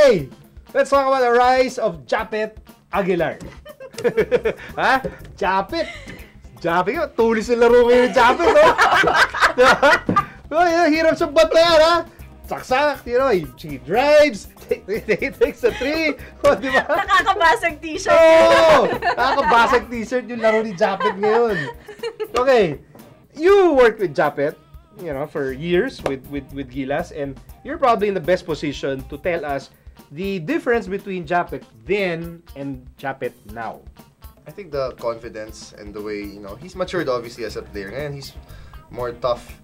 Okay, let's talk about the rise of Japeth Aguilar. Ha? Japeth. Japeth, tulis na laro ngayon yung Japeth, no? Hirap sa bat na yan, ha? Saksak, he drives, he takes a three. Di ba? Nakakabasag t-shirt. Oo! Nakakabasag t-shirt yung laro ni Japeth ngayon. Okay, you worked with Japeth, for years with Gilas, and you're probably in the best position to tell us the difference between Japeth then and Japeth now. I think the confidence and the way, he's matured obviously as a player, and he's more tough,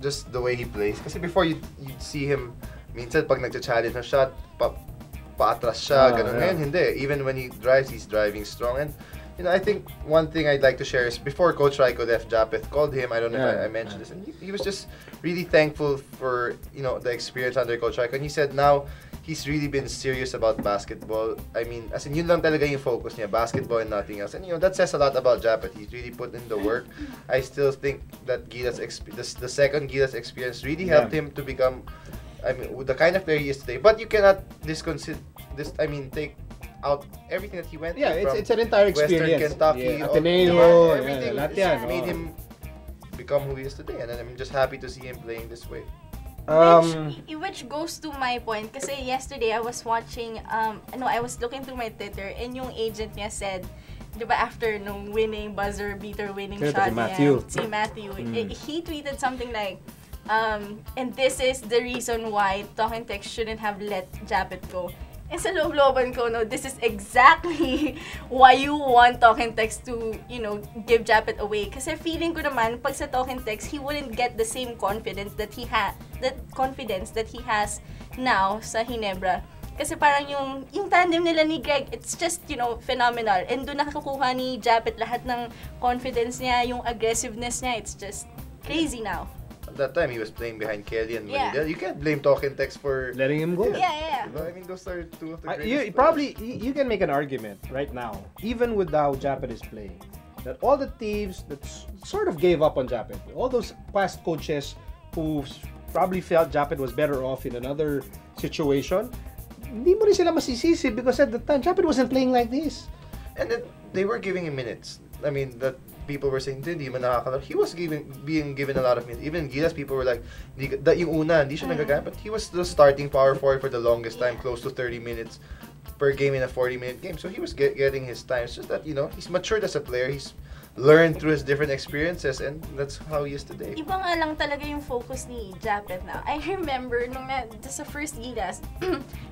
just the way he plays. Kasi before you'd see him, minsan pag nagcha-challenge na shot, paatras siya, ganun. Ngayon, hindi. Even when he drives, he's driving strong. And, I think one thing I'd like to share is before Coach Raiko left, Japeth called him, I don't know if I mentioned this, and he was just really thankful for, the experience under Coach Raiko. And he said now, he's really been serious about basketball. I mean, as in, yun lang talaga yung focus niya, basketball and nothing else. And, that says a lot about Japeth. He's really put in the work. I still think that the second Gilas experience really helped him to become, the kind of player he is today. But you cannot take out everything that he went through. It's an entire experience. Western Kentucky, Ateneo, everything lahat yan, made him become who he is today. And I'm just happy to see him playing this way. Which goes to my point, kasi yesterday I was watching, I was looking through my Twitter, and yung agent niya said, di ba, after nung buzzer beater winning shot niya, si Matthew, he tweeted something like, and this is the reason why Talk and Text shouldn't have let Japeth go. And sa loob-looban ko, this is exactly why you want Talk and Text to, give Japeth away. Kasi feeling ko naman, pag sa Talk and Text, he wouldn't get the same confidence that he has now sa Ginebra. Kasi parang yung tandem nila ni Greg, it's just, phenomenal. And doon nakakuha ni Japeth lahat ng confidence niya, yung aggressiveness niya, it's just crazy now. At that time, he was playing behind Kelly and Manila. You can't blame Talk and Text for letting him go. Yeah. I mean, those are two of the greatest you can make an argument right now, even with how Japeth is playing, that all the teams that sort of gave up on Japeth, all those past coaches who probably felt Japeth was better off in another situation, hindi mo rin sila masisisi because at the time, Japeth wasn't playing like this. And then, they were giving him minutes. I mean, that people were saying, hindi man nakakalaro. He was being given a lot of minutes. Even Gilas, people were like, yung una, hindi siya nagagamit. But he was the starting power forward for the longest time, close to 30 minutes per game in a 40-minute game. So he was getting his time. It's just that, he's matured as a player. He's learned through his different experiences, and that's how he is today. Iba nga lang talaga yung focus ni Japeth now. I remember nung sa first Gilas,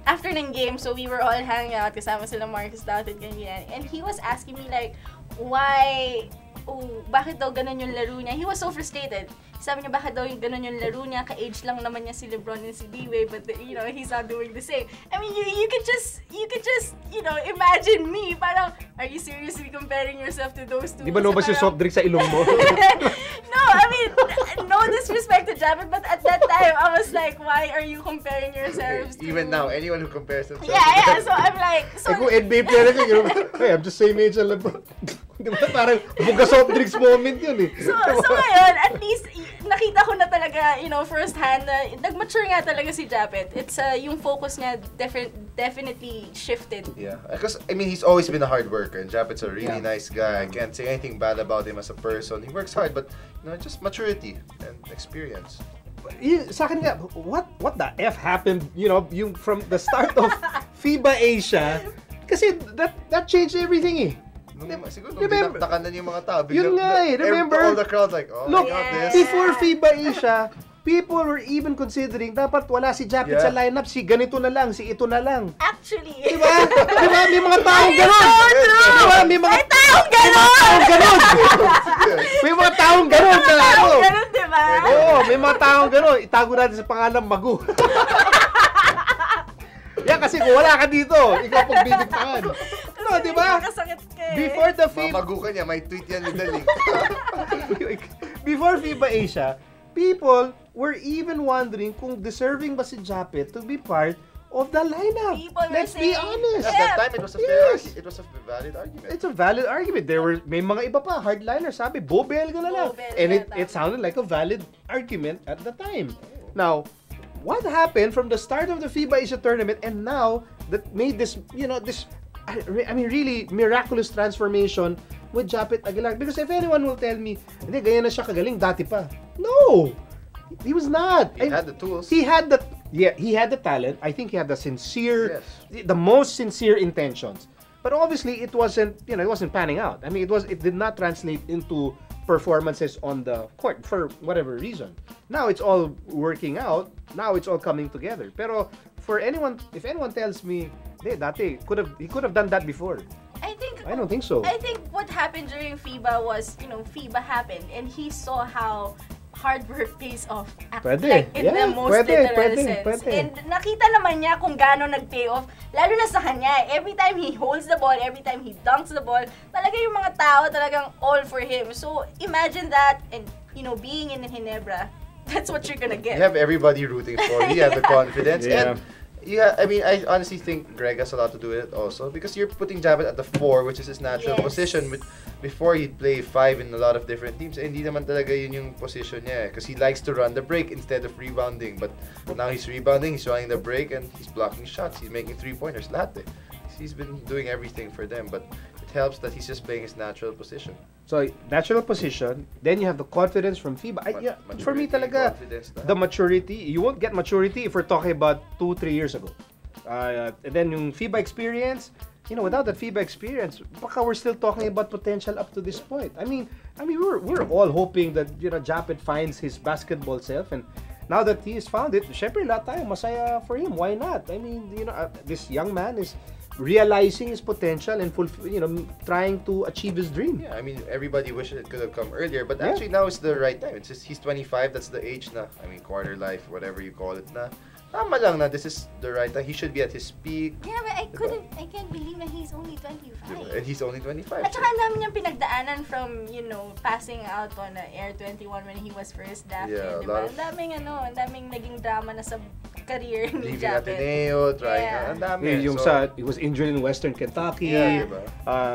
after ng game, so we were all hanging out, kasama sila Marcus Doughton, ganyan. And he was asking me like, bakit daw ganun yung laro niya? He was so frustrated. Sabi niya, bakit daw yung ganun yung laro niya? Ka-age lang naman niya si LeBron and si D-Wade, but he's not doing the same. I mean, you could just imagine me. Parang, are you seriously comparing yourself to those two? Di ba lumabas yung soft drink sa ilong mo? No, I mean, no disrespect to Japeth, but at that time, I was like, why are you comparing yourselves to... Even now, anyone who compares themselves Yeah, so I'm like... Kung NBA player ka, hey, I'm just same age as LeBron. Di ba? Parang buga soft drinks moment yun eh. So ngayon, at least, nakita ko na talaga, first hand, na nag-mature nga talaga si Japeth. It's, yung focus niya definitely shifted. Yeah, because, I mean, he's always been a hard worker, and Japeth's a really nice guy. I can't say anything bad about him as a person. He works hard, but, just maturity and experience. Sa akin nga, what the F happened, yung from the start of FIBA Asia, kasi that changed everything eh. Siguro dinakdakan na yung mga tao. Yun nga eh, remember? All the crowds like, look, my God, this. Before FIBA Asia, people were even considering dapat wala si Japeth sa lineup, si ganito na lang, si ito na lang. Actually. Diba? May mga taong ganon. Diba? May mga taong ganon. May mga taong ganon. May mga taong ganon, diba? Oo, may mga taong ganon. Itago natin sa pangalan Magu. Yan kasi kung wala ka dito, ikaw pagbibigtaan. Di ba? Before the FIBA... Mamagu ka niya, may tweet yan ni Dali. Before FIBA Asia, people were even wondering kung deserving ba si Japeth to be part of the lineup. Let's be honest. At that time, it was a valid argument. It's a valid argument. May mga iba pa, hardliners, sabi, Bobel ka na lang. And it sounded like a valid argument at the time. Now, what happened from the start of the FIBA Asia tournament and now that made this, I mean, really miraculous transformation with Japeth Aguilar? Because if anyone will tell me, hindi, ganyan na siya kagaling dati pa. No! He was not. He had the tools. He had the talent. I think he had the most sincere intentions. But obviously, it wasn't panning out. I mean, it did not translate into performances on the court for whatever reason. Now it's all working out. Now it's all coming together. Pero if anyone tells me, dati he could have done that before. I don't think so. I think what happened during FIBA was, FIBA happened and he saw how hard work pays off. The most literal sense. And nakita naman niya kung gaano nag-pay off, lalo na sa kanya. Every time he holds the ball, every time he dunks the ball, talaga yung mga tao talagang all for him. So, imagine that and, being in Ginebra, that's what you're gonna get. You have everybody rooting for you. You have the confidence. Yeah. And yeah, I mean, I honestly think Greg has a lot to do with it also because you're putting Japeth at the 4, which is his natural position. Before he'd play 5 in a lot of different teams, hindi naman talaga yun yung position niya because he likes to run the break instead of rebounding. But now he's rebounding, he's running the break, and he's blocking shots. He's making 3-pointers. Lahat eh. He's been doing everything for them, but it helps that he's just playing his natural position. So, natural position, then you have the confidence from FIBA. For me talaga, the maturity, you won't get maturity if we're talking about 2-3 years ago. And then yung FIBA experience, without that FIBA experience, baka we're still talking about potential up to this point. I mean, we're all hoping that, Japeth finds his basketball self, and now that he has found it, syempre lahat tayo masaya for him. Why not? I mean, this young man is realizing his potential and trying to achieve his dream. Yeah, I mean, everybody wishes it could have come earlier, but actually now is the right time. It's just he's 25. That's the age na. I mean, quarter life, whatever you call it na. Tama lang na this is the right time. He should be at his peak. Yeah, but I can't believe that he's only 25. And he's only 25. At saka ang dami niyang pinagdaanan from, passing out on Air 21 when he was first drafted. Yeah, diba? Ang daming naging drama na sa career ni Leaving Japeth. Ateneo, trying ang dami. He was injured in Western Kentucky. Yeah.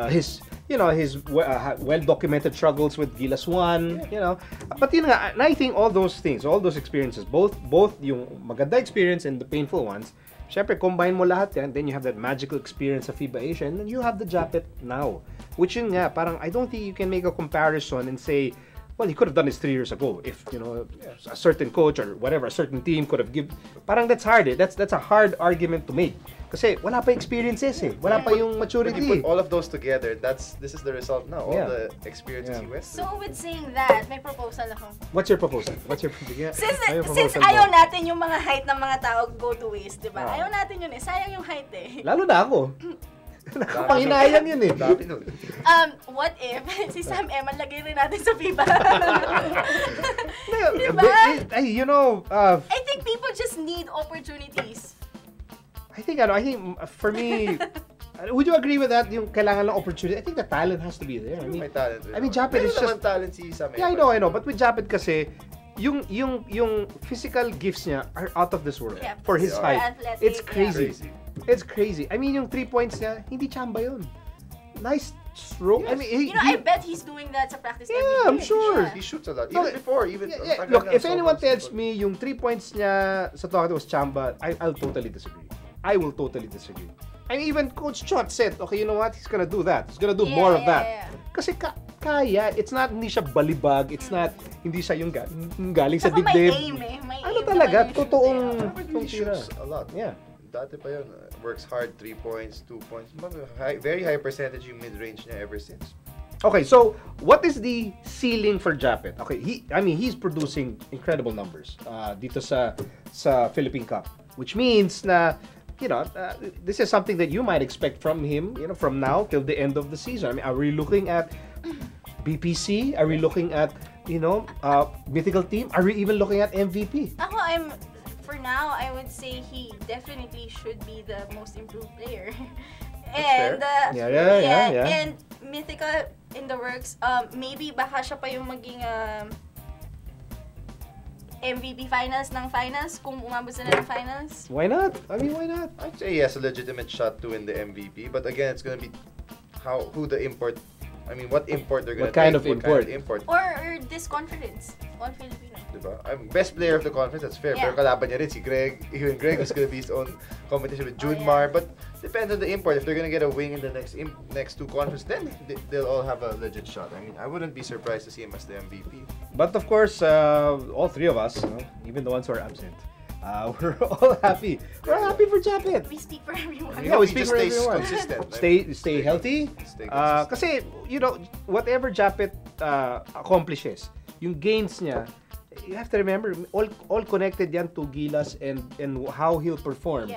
His well-documented struggles with Gilas One, But I think all those things, all those experiences, both yung maganda experience and the painful ones, syempre combine mo lahat yan, then you have that magical experience of FIBA Asia, and then you have the Japeth now. Which yun nga, parang I don't think you can make a comparison and say, well, he could have done this 3 years ago if, a certain coach or whatever, a certain team could have given. Parang that's hard eh. That's a hard argument to make. Kasi wala pa experiences eh. Wala pa yung maturity. When you put all of those together, this is the result now. All the experiences he went through. So with saying that, may proposal ako. What's your proposal? Since ayaw natin yung mga height ng mga tao go to waste, di ba? Ayaw natin yun eh. Sayang yung height eh. Lalo na ako. Nakapanghinayang yun eh. Dami nun. What if si Sam Eman lagay rin natin sa FIBA? Diba? I think people just need opportunities. I think for me, would you agree with that? Yung kailangan ng opportunity. I think the talent has to be there. I mean, Japeth is just talent si Sam. Yeah, I know. But with Japeth kasi, yung physical gifts niya are out of this world for his height. It's crazy. It's crazy. I mean, yung 3 points niya, hindi chamba yun. Nice stroke. Yes. I mean, I bet he's doing that sa practice every day. I'm sure. He shoots a lot. Even before, Look, if anyone tells me yung 3 points niya sa Tokyo was chamba, I'll totally disagree. I will totally disagree. I mean, even Coach Chot said, okay, you know what? He's gonna do that. He's gonna do more of that. Kasi kaya. It's not, hindi siya balibag. It's not, hindi siya yung galing sa dibdib. May aim eh. Ano talaga? Totoong he shoots a lot. Yeah. Dati pa yun. Works hard, 3 points, 2 points. Very high percentage yung mid-range niya ever since. Okay, so what is the ceiling for Japeth? Okay, he's producing incredible numbers dito sa Philippine Cup, which means na this is something that you might expect from him, from now till the end of the season. I mean, are we looking at BPC? Are we looking at, mythical team? Are we even looking at MVP? For now, I would say he definitely should be the most improved player. And and mythical in the works. Maybe baka siya pa yung maging MVP finals ng finals kung umabot sila ng finals. Why not? I mean, why not? I'd say he has a legitimate shot to win the MVP, but again, it's gonna be who the import. I mean, what import they're gonna take? What kind of import? Or this confidence. All Filipino. diba? I'm best player of the conference, that's fair. Yeah. Pero kalaban niya rin si Greg. Even Greg is gonna be his own competition with Junmar. But depends on the import. If they're gonna get a wing in the next two conferences, then they'll all have a legit shot. I mean, I wouldn't be surprised to see him as the MVP. But of course, all three of us, even the ones who are absent, we're all happy. We're happy for Japeth. We speak for everyone. Yeah, we He speak just for stays everyone. consistent. Stay healthy. Stay consistent. Kasi, whatever Japeth accomplishes, yung gains niya, you have to remember, all connected yan to Gilas and how he'll perform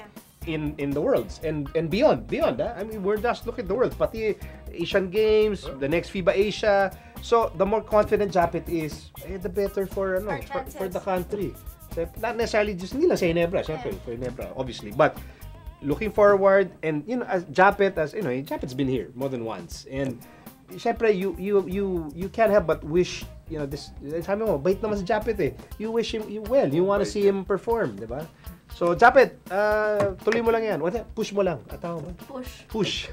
in the Worlds and beyond. I mean, we're just looking at the Worlds, pati Asian Games, the next FIBA Asia. So, the more confident Japeth is, the better for the country. Not necessarily just hindi lang sa Ginebra, syempre, for Ginebra, obviously. But, looking forward, and, as Japeth, Japeth's been here more than once. And, syempre, you can't help but wish, this, sabi mo, bait naman si Japeth eh. You wish him well. You want to see him perform, di ba? So, Japeth, tuloy mo lang yan. Push mo lang. Ataw mo. Push. Push.